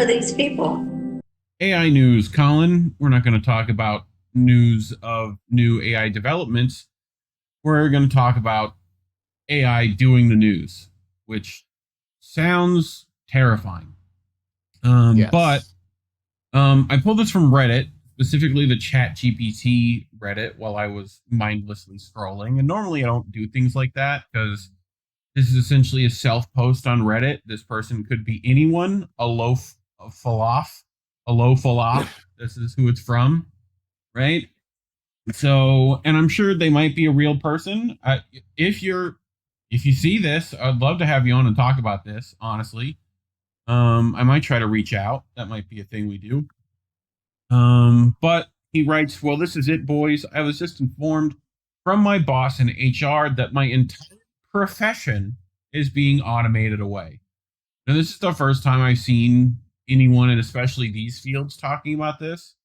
are these people? AI news, Colin. We're not going to talk about news of new AI developments. We're going to talk about AI doing the news, which sounds terrifying. But Yes. I pulled this from Reddit, specifically the ChatGPT Reddit, while I was mindlessly scrolling. And normally I don't do things like that because this is essentially a self post on Reddit. This person could be anyone, aloafaloft. This is who it's from, right? So, and I'm sure they might be a real person. If you're, if you see this, I'd love to have you on and talk about this. Honestly, I might try to reach out. That might be a thing we do. But he writes, "Well, this is it, boys. I was just informed from my boss in HR that my entire profession is being automated away." Now, this is the first time I've seen anyone, and especially these fields, talking about this.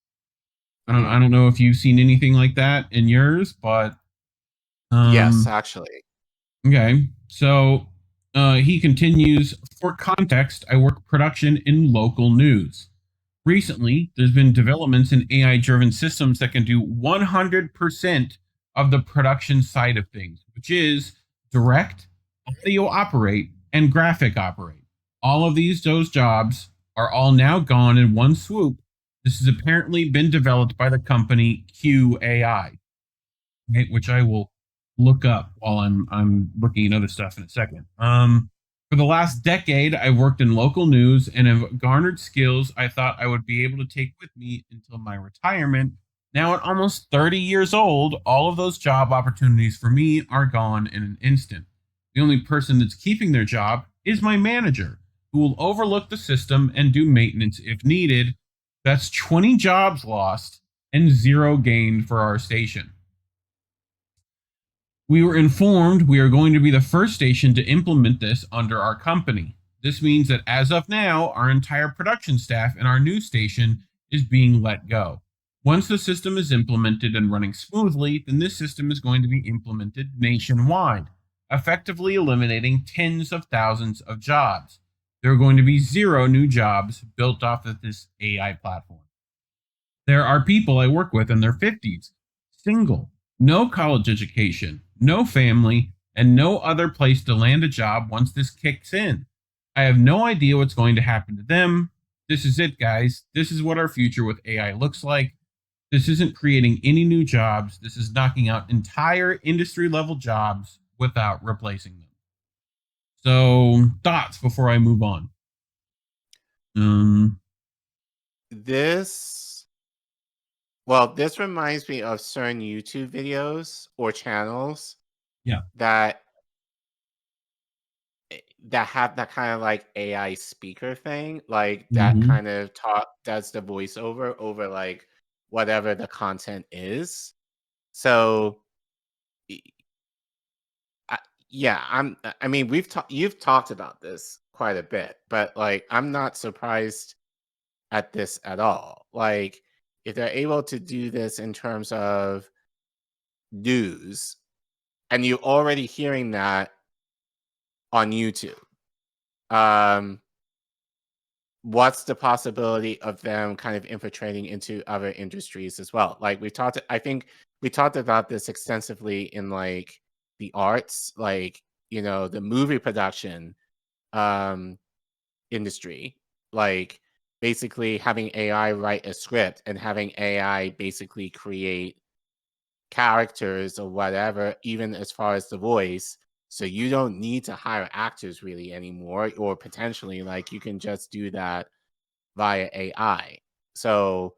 I don't know if you've seen anything like that in yours, but Yes, actually. okay. So he continues, "For context, I work production in local news. Recently, there's been developments in AI driven systems that can do 100% of the production side of things, which is direct, audio operate, and graphic operate. All of those jobs are all now gone in one swoop. This has apparently been developed by the company QAI, right, which I will look up while I'm looking at other stuff in a second. For the last decade, I've worked in local news and have garnered skills I thought I would be able to take with me until my retirement. Now, at almost 30 years old, all of those job opportunities for me are gone in an instant. The only person that's keeping their job is my manager, who will overlook the system and do maintenance if needed. That's 20 jobs lost and zero gained for our station. We were informed we are going to be the first station to implement this under our company. This means that as of now, our entire production staff in our new station is being let go. Once the system is implemented and running smoothly, then this system is going to be implemented nationwide, effectively eliminating tens of thousands of jobs. There are going to be zero new jobs built off of this AI platform. There are people I work with in their 50s, single, no college education, no family, and no other place to land a job once this kicks in. I have no idea what's going to happen to them. This is it, guys. This is what our future with AI looks like. This isn't creating any new jobs. This is knocking out entire industry level jobs without replacing them." So, thoughts before I move on? This reminds me of certain YouTube videos or channels Yeah. that have that kind of like AI speaker thing, like that kind of does the voiceover over like whatever the content is. So I mean, you've talked about this quite a bit, but like I'm not surprised at this at all. Like if they're able to do this in terms of news, and you're already hearing that on YouTube, what's the possibility of them kind of infiltrating into other industries as well? Like I think we talked about this extensively in like the arts, like, you know, the movie production industry, like basically having AI write a script and having AI basically create characters or whatever, even as far as the voice. So you don't need to hire actors really anymore, or potentially like you can just do that via AI. So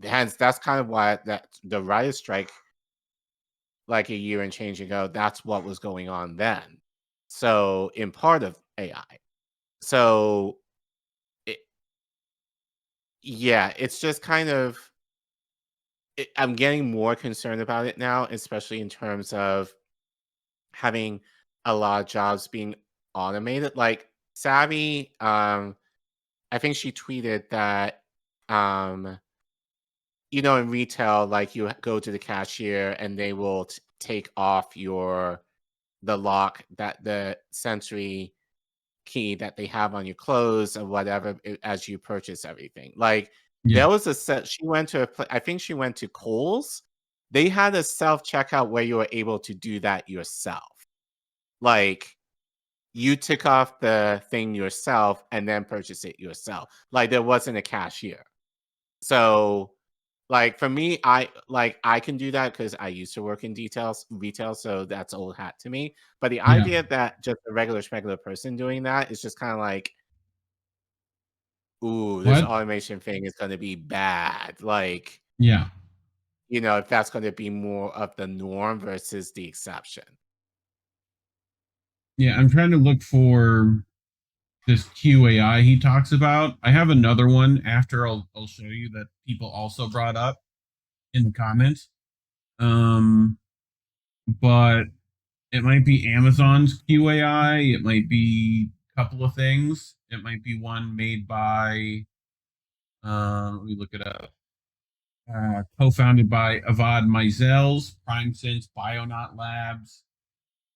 hence that's kind of why that the writer's strike like a year and change ago, that's what was going on then. So in part of AI. So yeah, it's just kind of I'm getting more concerned about it now, especially in terms of having a lot of jobs being automated. Like Savvy, I think she tweeted that, you know, in retail, like you go to the cashier and they will take off the lock that the sensory key that they have on your clothes or whatever as you purchase everything. Like Yeah. there was a set. She went to I think she went to Kohl's. They had a self checkout where you were able to do that yourself. Like you took off the thing yourself and then purchase it yourself. Like there wasn't a cashier. So like for me, I can do that because I used to work in retail, so that's old hat to me. But the Yeah. idea that just a regular person doing that is just kind of like, ooh, this What? automation thing is going to be bad. Like, Yeah. if that's going to be more of the norm versus the exception. Yeah. I'm trying to look for this QAI he talks about. I have another one after I'll show you that people also brought up in the comments. But it might be Amazon's QAI. It might be a couple of things. It might be one made by let me look it up. Co-founded by Avad Mizels, PrimeSense, Bionaut Labs,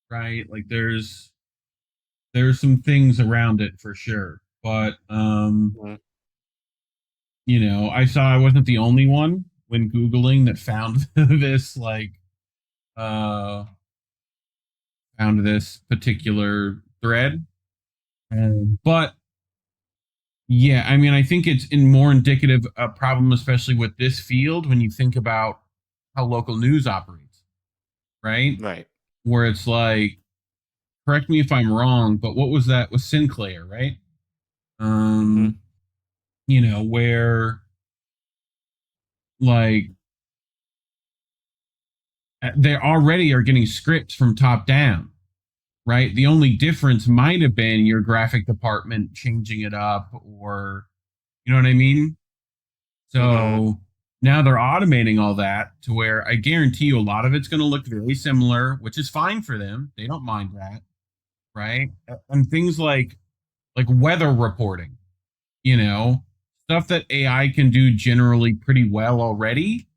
right? Like there's some things around it for sure. But Mhm. I saw I wasn't the only one when Googling that found this found this particular thread. But yeah, I mean, I think it's more indicative of a problem, especially with this field, when you think about how local news operates, right? Right. Where it's like, correct me if I'm wrong, but what was that with Sinclair, right? Hmm. Where like they already are getting scripts from top down, right? The only difference might have been your graphic department changing it up, or you know what I mean? Hmm. So now they're automating all that to where I guarantee you a lot of it's going to look very similar, which is fine for them. They don't mind that, right? And things like weather reporting, stuff that AI can do generally pretty well already,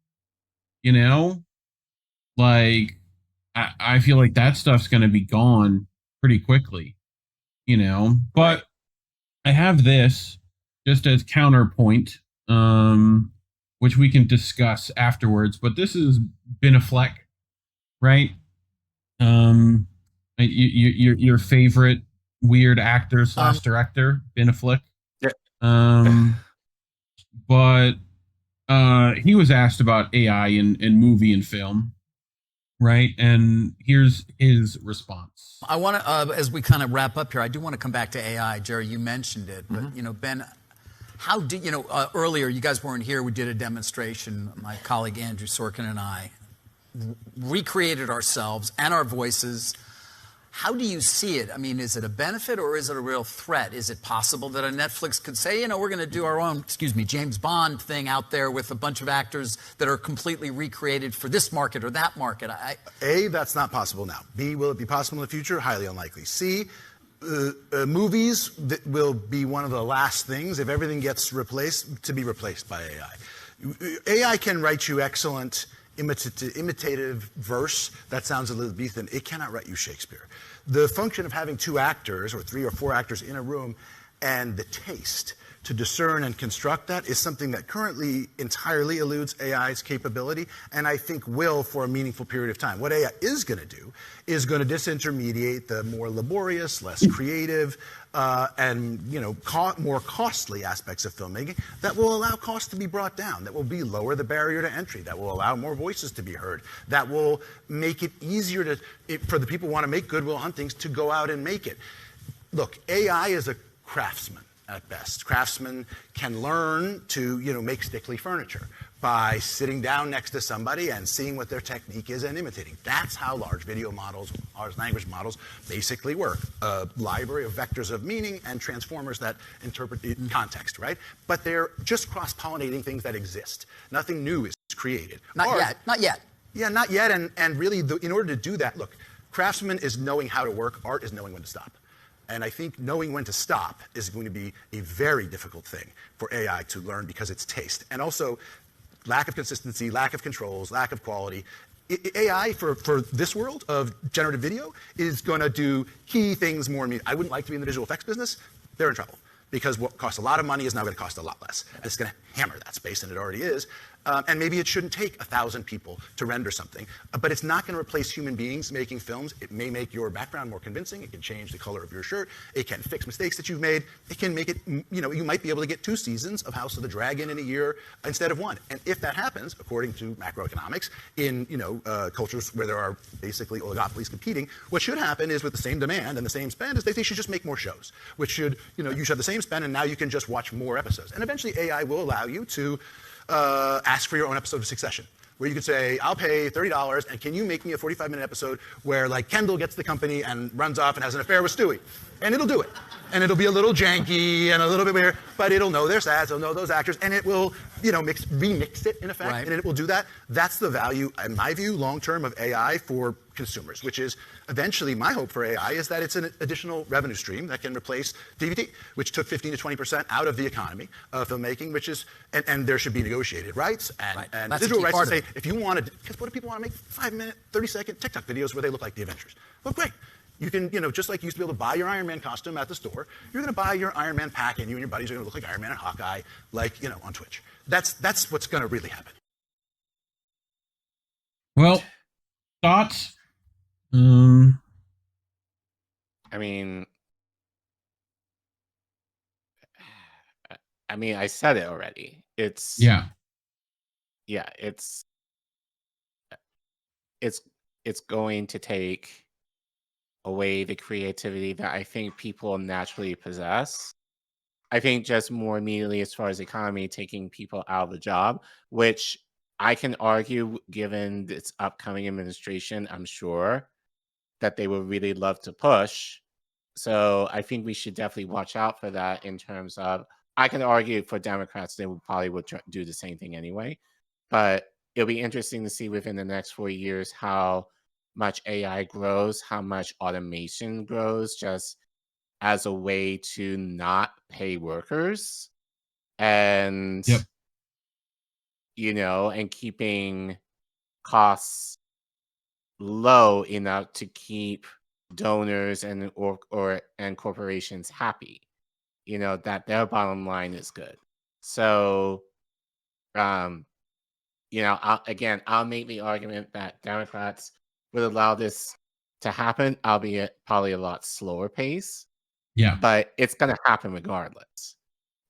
you know, like I feel like that stuff's going to be gone pretty quickly, Right. but I have this just as counterpoint, which we can discuss afterwards. But this is Benefleck, right? Your favorite weird actor / director, Benefleck. Yeah. But he was asked about AI in movie and film, right? And here's his response. I want to, as we kind of wrap up here, I do want to come back to AI. Jerry, you mentioned it, but Ben, how did earlier? You guys weren't here. We did a demonstration. My colleague Andrew Sorkin and I recreated ourselves and our voices. How do you see it? I mean, is it a benefit or is it a real threat? Is it possible that a Netflix could say, we're going to do our own, James Bond thing out there with a bunch of actors that are completely recreated for this market or that market? A, that's not possible now. B, will it be possible in the future? Highly unlikely. C, movies will be one of the last things, if everything gets replaced, to be replaced by AI. AI can write you excellent imitative verse that sounds Elizabethan. It cannot write you Shakespeare. The function of having 2 actors or 3 or 4 actors in a room and the taste to discern and construct that is something that currently entirely eludes AI's capability, and I think will for a meaningful period of time. What AI is going to do is going to disintermediate the more laborious, less creative, and more costly aspects of filmmaking that will allow costs to be brought down, that will lower the barrier to entry, that will allow more voices to be heard, that will make it easier for the people who want to make Goodwill Huntings to go out and make it. Look, AI is a craftsman at best. Craftsmen can learn to make stickly furniture by sitting down next to somebody and seeing what their technique is and imitating. That's how large video models, large language models basically work. A library of vectors of meaning and transformers that interpret context, right? But they're just cross-pollinating things that exist. Nothing new is created. Not yet. Yeah, not yet. And really, in order to do that, look, craftsman is knowing how to work. Art is knowing when to stop. And I think knowing when to stop is going to be a very difficult thing for AI to learn because it's taste. And also, lack of consistency, lack of controls, lack of quality. AI for this world of generative video is going to do key things more immediately. I wouldn't like to be in the visual effects business. They're in trouble because what costs a lot of money is now going to cost a lot less. And it's going to hammer that space, and it already is. And maybe it shouldn't take 1,000 people to render something, but it's not going to replace human beings making films. It may make your background more convincing. It can change the color of your shirt. It can fix mistakes that you've made. It can make it, you might be able to get 2 seasons of House of the Dragon in a year instead of 1. And if that happens, according to macroeconomics, in cultures where there are basically oligopolies competing, what should happen is with the same demand and the same spend is they should just make more shows, which should, you should have the same spend and now you can just watch more episodes. And eventually AI will allow you to ask for your own episode of Succession, where you could say, I'll pay $30, and can you make me a 45-minute episode where, like, Kendall gets the company and runs off and has an affair with Stewie? And it'll do it. And it'll be a little janky and a little bit weird, but it'll know their stats, it'll know those actors, and it will, remix it, in effect, and it will do that. That's the value, in my view, long-term of AI for consumers, which is eventually my hope for AI is that it's an additional revenue stream that can replace DVD, which took 15 to 20% out of the economy of filmmaking, which is, and there should be negotiated rights and digital rights to say, if you wanted, because what do people want to make 5-minute, 30-second TikTok videos where they look like the Avengers? Well, great. You can, just like you used to be able to buy your Iron Man costume at the store, you're going to buy your Iron Man pack, and you and your buddies are going to look like Iron Man and Hawkeye, like, on Twitch. That's what's going to really happen. Well, thoughts? I said it already. It's going to take away the creativity that I think people naturally possess. I think just more immediately as far as the economy, taking people out of the job, which I can argue, given this upcoming administration, I'm sure that they would really love to push. So I think we should definitely watch out for that in terms of, I can argue for Democrats, they would do the same thing anyway. But it'll be interesting to see within the next 4 years how much AI grows, how much automation grows, just as a way to not pay workers and, and keeping costs low enough to keep donors and corporations happy, that their bottom line is good. So, I'll make the argument that Democrats would allow this to happen, albeit probably a lot slower pace. Yeah. But it's going to happen regardless.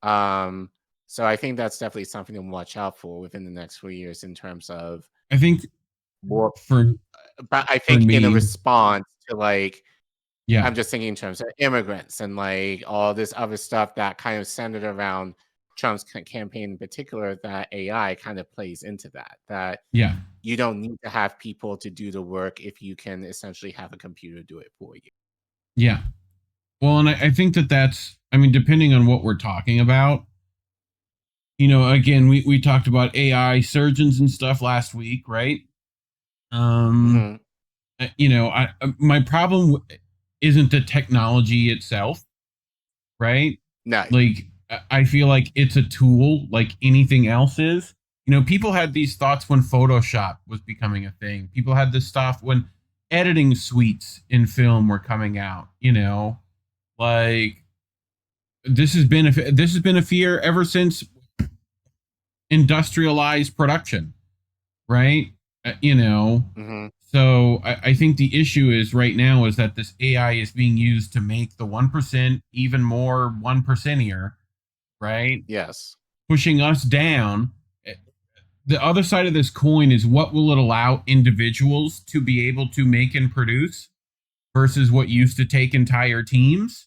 So I think that's definitely something to watch out for within the next 4 years in terms of, I think more for, but I think in a me, response to, like, yeah, I'm just thinking in terms of immigrants and, like, all this other stuff that kind of centered around Trump's campaign in particular, that AI kind of plays into that you don't need to have people to do the work if you can essentially have a computer do it for you. Yeah. Well, and I think that's, depending on what we're talking about, again, we talked about AI surgeons and stuff last week, right? My problem isn't the technology itself, right? No. Like, I feel like it's a tool like anything else is. People had these thoughts when Photoshop was becoming a thing. People had this stuff when editing suites in film were coming out, like this has been a fear ever since industrialized production, right? So I think the issue is right now is that this AI is being used to make the 1% even more 1%ier, right? Yes. Pushing us down. The other side of this coin is, what will it allow individuals to be able to make and produce versus what used to take entire teams?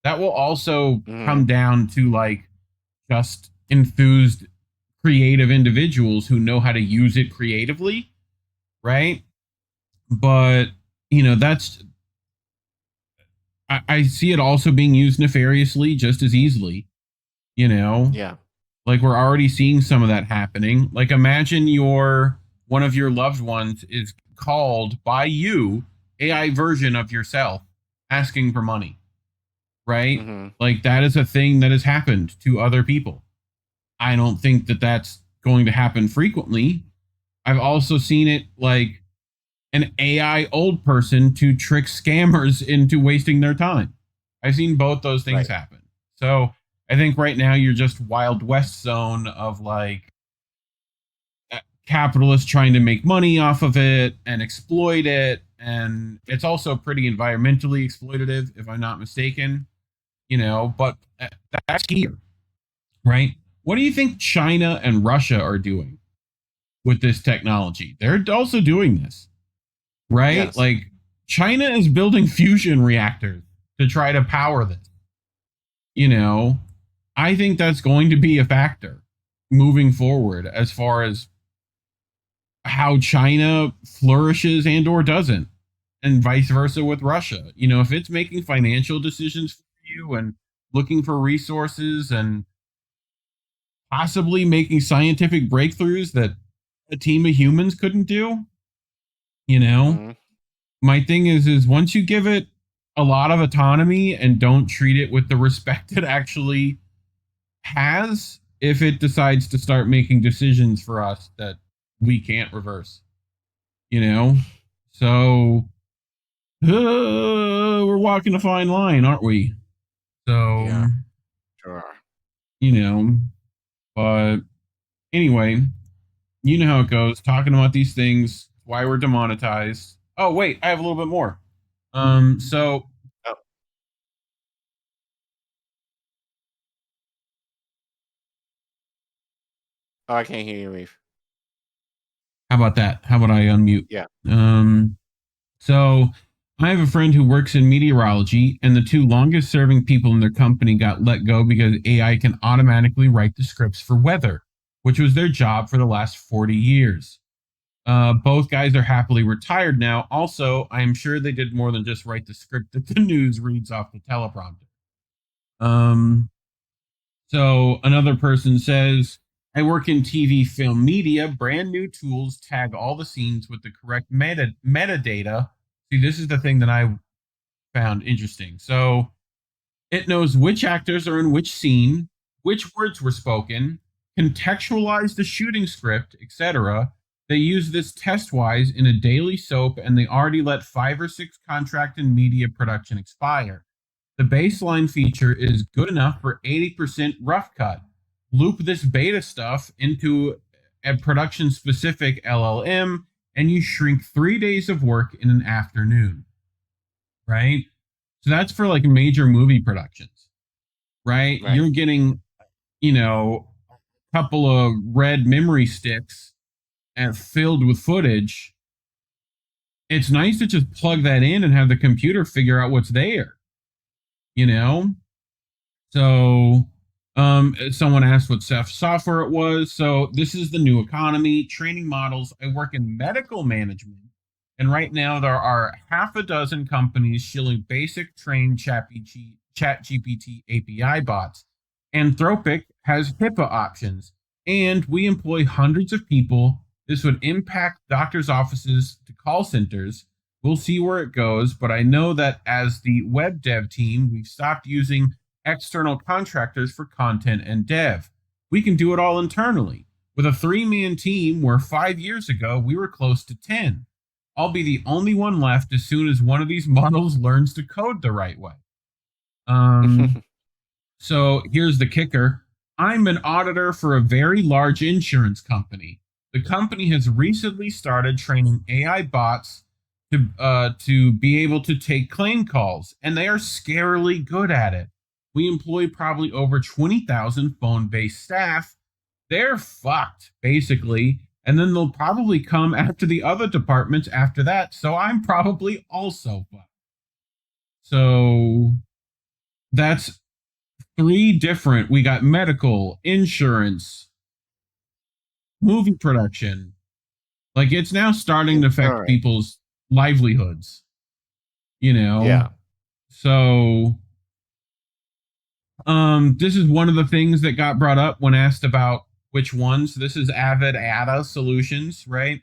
That will also come down to, like, just enthused, creative individuals who know how to use it creatively, right? But, that's, I see it also being used nefariously just as easily, Yeah. Like, we're already seeing some of that happening. Like, imagine one of your loved ones is called by you, AI version of yourself, asking for money, right? Like, that is a thing that has happened to other people. I don't think that that's going to happen frequently. I've also seen it, like, an AI old person to trick scammers into wasting their time. I've seen both those things happen. So I think right now you're just Wild West zone of like capitalists trying to make money off of it and exploit it. And it's also pretty environmentally exploitative, if I'm not mistaken, but that's here, right? What do you think China and Russia are doing with this technology? They're also doing this, right? Yes. Like China is building fusion reactors to try to power this. I think that's going to be a factor moving forward as far as how China flourishes and or doesn't, and vice versa with Russia. If it's making financial decisions for you and looking for resources and possibly making scientific breakthroughs that a team of humans couldn't do, my thing is once you give it a lot of autonomy and don't treat it with the respect it actually has, if it decides to start making decisions for us that we can't reverse, so we're walking a fine line, aren't we? So yeah, sure. But anyway, you know how it goes, talking about these things, why we're demonetized. Oh wait, I have a little bit more. So I can't hear you, Reef. How about that? How about I unmute? Yeah. So I have a friend who works in meteorology, and the two longest serving people in their company got let go because AI can automatically write the scripts for weather, which was their job for the last 40 years. Both guys are happily retired now. Also, I am sure they did more than just write the script that the news reads off the teleprompter. So another person says, I work in TV film media. Brand new tools tag all the scenes with the correct metadata. See, this is the thing that I found interesting. So it knows which actors are in which scene, which words were spoken, contextualize the shooting script, etc. They use this test-wise in a daily soap, and they already let 5 or 6 contract and media production expire. The baseline feature is good enough for 80% rough cut. Loop this beta stuff into a production-specific LLM, and you shrink 3 days of work in an afternoon, right? So that's for like major movie productions, right? You're getting, a couple of red memory sticks and filled with footage. It's nice to just plug that in and have the computer figure out what's there, So someone asked what software it was. So this is the new economy, training models. I work in medical management, and right now there are half a dozen companies shilling basic trained ChatGPT API bots. Anthropic has HIPAA options, and we employ hundreds of people. This would impact doctors' offices to call centers. We'll see where it goes, but I know that as the web dev team, we've stopped using external contractors for content and dev. We can do it all internally with a 3-man team where 5 years ago we were close to 10. I'll be the only one left as soon as one of these models learns to code the right way. So here's the kicker. I'm an auditor for a very large insurance company. The company has recently started training AI bots to be able to take claim calls, and they are scarily good at it. We employ probably over 20,000 phone-based staff. They're fucked, basically. And then they'll probably come after the other departments after that. So I'm probably also fucked. So that's 3 different. We got medical, insurance, movie production. Like it's now starting to affect people's livelihoods. Yeah. So this is one of the things that got brought up when asked about which ones. This is Avid ADA Solutions, right?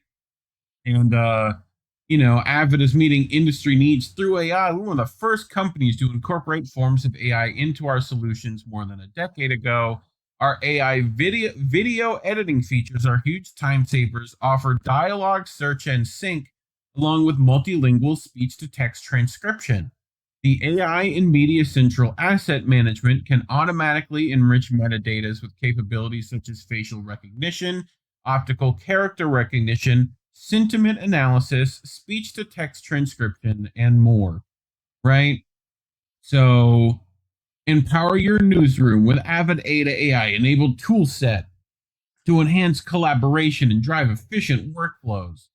And Avid is meeting industry needs through AI. We were one of the first companies to incorporate forms of AI into our solutions more than a decade ago. Our AI video editing features are huge time savers, offer dialogue, search, and sync along with multilingual speech-to-text transcription. The AI in Media Central Asset Management can automatically enrich metadata with capabilities such as facial recognition, optical character recognition, sentiment analysis, speech-to-text transcription, and more. Right? So, empower your newsroom with Avid Ada AI-enabled toolset to enhance collaboration and drive efficient workflows.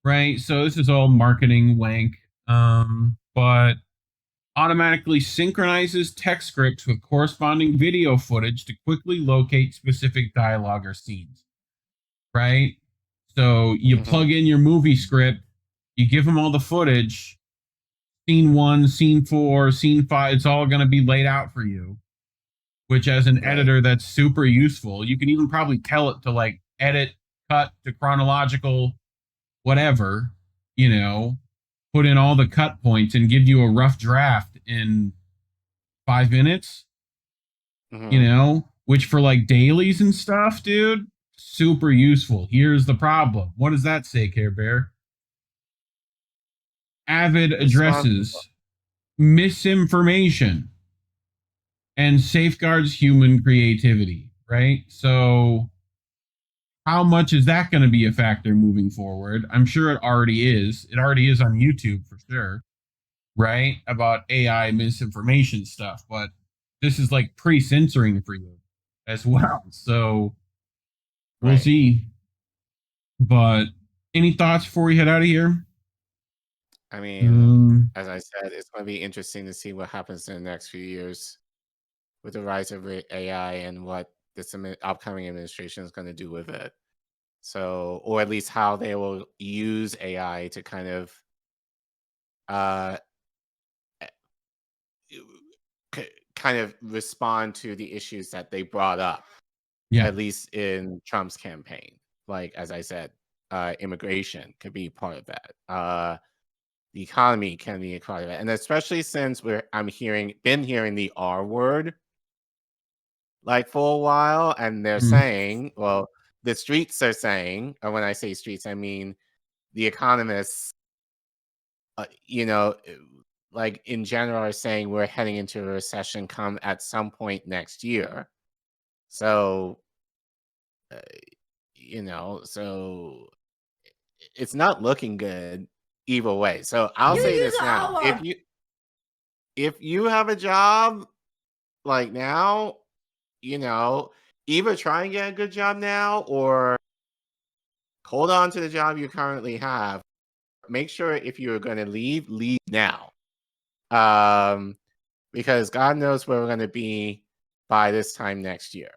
Right? So this is all marketing wank, but automatically synchronizes text scripts with corresponding video footage to quickly locate specific dialogue or scenes. Right? So you plug in your movie script, you give them all the footage, scene 1, scene 4, scene 5, it's all going to be laid out for you, which as an editor, that's super useful. You can even probably tell it to like edit, cut to chronological, whatever, put in all the cut points and give you a rough draft in 5 minutes, which for like dailies and stuff, dude, super useful. Here's the problem. What does that say, Care Bear? Avid addresses misinformation and safeguards human creativity, right? So how much is that going to be a factor moving forward? I'm sure it already is. It already is on YouTube for sure, right? About AI misinformation stuff, but this is like pre-censoring for you as well. So we'll see. But any thoughts before we head out of here? I mean, as I said, it's going to be interesting to see what happens in the next few years with the rise of AI and what this upcoming administration is going to do with it. So, or at least how they will use AI to kind of respond to the issues that they brought up. Yeah. At least in Trump's campaign. Like, as I said, immigration could be part of that. The economy can be a part of it. And especially since been hearing the R word like for a while, and they're saying, well, the streets are saying, or when I say streets, I mean the economists, like in general are saying we're heading into a recession come at some point next year. So, so it's not looking good either way. So I'll say this now. If you have a job like now, either try and get a good job now or hold on to the job you currently have. Make sure if you're going to leave now. Because God knows where we're going to be by this time next year.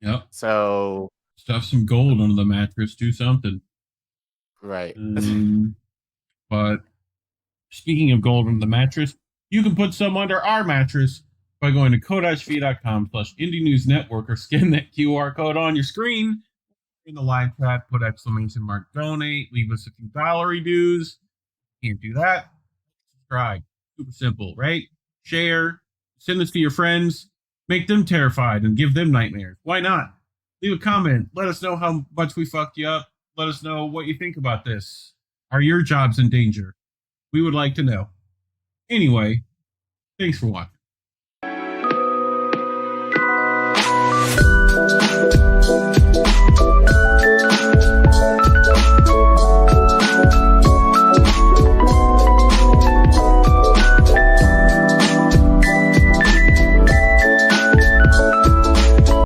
Yep. So stuff some gold under the mattress, do something. Right. But speaking of gold under the mattress, you can put some under our mattress by going to ko-fi.com/indienewsnetwork or scan that QR code on your screen. In the live chat, put !donate, leave us a few dollar dues. Can't do that. Subscribe. Super simple, right? Share, send this to your friends, make them terrified and give them nightmares. Why not? Leave a comment. Let us know how much we fucked you up. Let us know what you think about this. Are your jobs in danger? We would like to know. Anyway, thanks for watching.